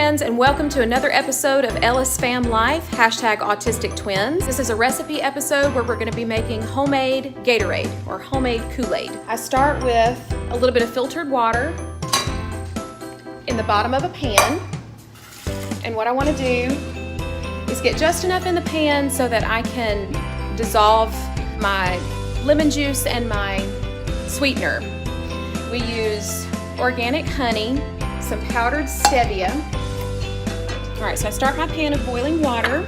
friends, and welcome to another episode of EllisFamLife, #autistictwins. This is a recipe episode where we're going to be making homemade Gatorade or homemade Kool-Aid. I start with a little bit of filtered water in the bottom of a pan, and what I want to do is get just enough in the pan so that I can dissolve my lemon juice and my sweetener. We use organic honey, some powdered Stevia. All right, so I start my pan of boiling water,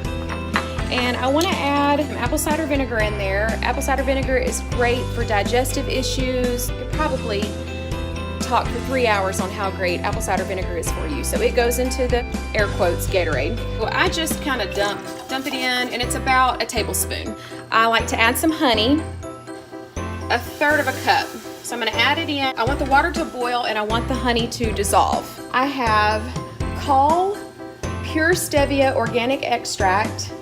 and I want to add some apple cider vinegar in there. Apple cider vinegar is great for digestive issues. You could probably talk for 3 hours on how great apple cider vinegar is for you. So it goes into the air quotes Gatorade. Well, I just kind of dump it in, and it's about a tablespoon. I like to add some honey, a third of a cup. So I'm going to add it in. I want the water to boil and I want the honey to dissolve. I have Call Pure Stevia Organic Extract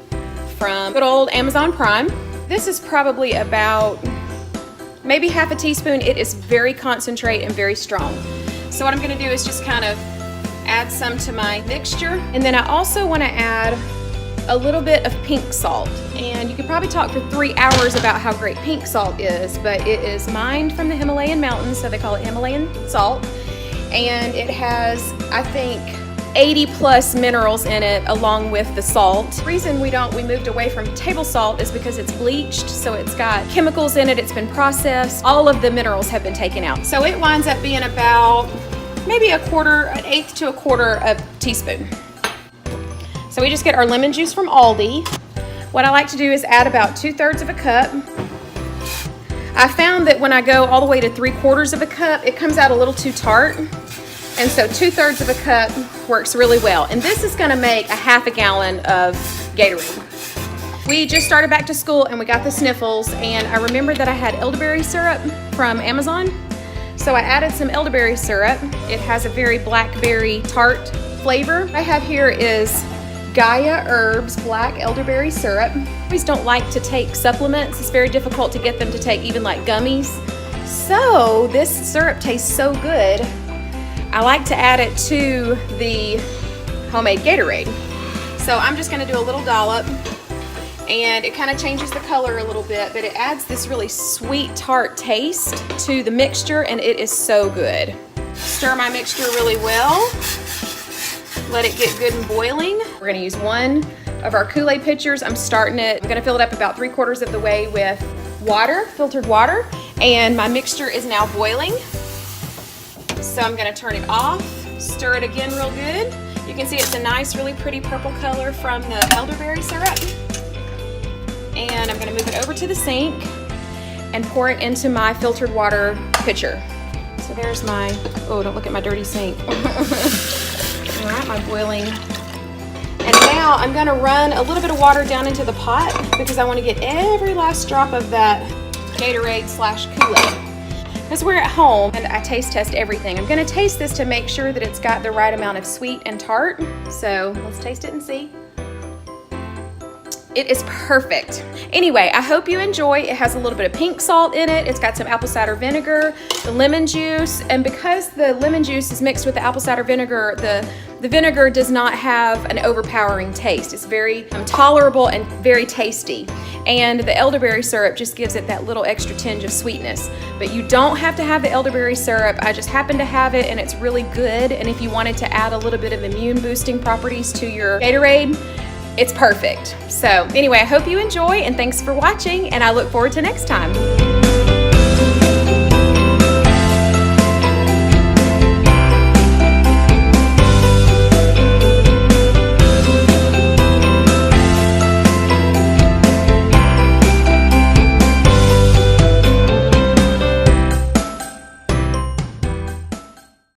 from good old Amazon Prime. This is probably about maybe half a teaspoon. It is very concentrate and very strong. So what I'm going to do is just kind of add some to my mixture. And then I also want to add a little bit of pink salt. And you could probably talk for 3 hours about how great pink salt is, but it is mined from the Himalayan mountains, so they call it Himalayan salt. And it has, I think, 80 plus minerals in it along with the salt. The reason we moved away from table salt is because it's bleached, so it's got chemicals in it, it's been processed, all of the minerals have been taken out. So it winds up being about maybe an eighth to a quarter of a teaspoon. So we just get our lemon juice from Aldi. What I like to do is add about 2/3 of a cup. I found that when I go all the way to 3/4 of a cup, it comes out a little too tart. And so 2/3 of a cup works really well. And this is gonna make a half a gallon of Gatorade. We just started back to school and we got the sniffles, and I remembered that I had elderberry syrup from Amazon. So I added some elderberry syrup. It has a very blackberry tart flavor. What I have here is Gaia Herbs Black Elderberry Syrup. I always don't like to take supplements. It's very difficult to get them to take even like gummies. So this syrup tastes so good. I like to add it to the homemade Gatorade. So I'm just gonna do a little dollop, and it kind of changes the color a little bit, but it adds this really sweet tart taste to the mixture, and it is so good. Stir my mixture really well. Let it get good and boiling. We're gonna use one of our Kool-Aid pitchers. I'm gonna fill it up about 3/4 of the way with water, filtered water, and my mixture is now boiling. So I'm gonna turn it off, stir it again real good. You can see it's a nice, really pretty purple color from the elderberry syrup. And I'm gonna move it over to the sink and pour it into my filtered water pitcher. So there's my, oh, don't look at my dirty sink. All right, my boiling. And now I'm gonna run a little bit of water down into the pot because I wanna get every last drop of that Gatorade / Kool-Aid. Because we're at home and I taste test everything. I'm gonna taste this to make sure that it's got the right amount of sweet and tart. So let's taste it and see. It is perfect. Anyway, I hope you enjoy. It has a little bit of pink salt in it. It's got some apple cider vinegar, the lemon juice, and because the lemon juice is mixed with the apple cider vinegar, the vinegar does not have an overpowering taste. It's very tolerable and very tasty. And the elderberry syrup just gives it that little extra tinge of sweetness. But you don't have to have the elderberry syrup. I just happen to have it and it's really good. And if you wanted to add a little bit of immune boosting properties to your Gatorade, it's perfect. So anyway, I hope you enjoy, and thanks for watching, and I look forward to next time.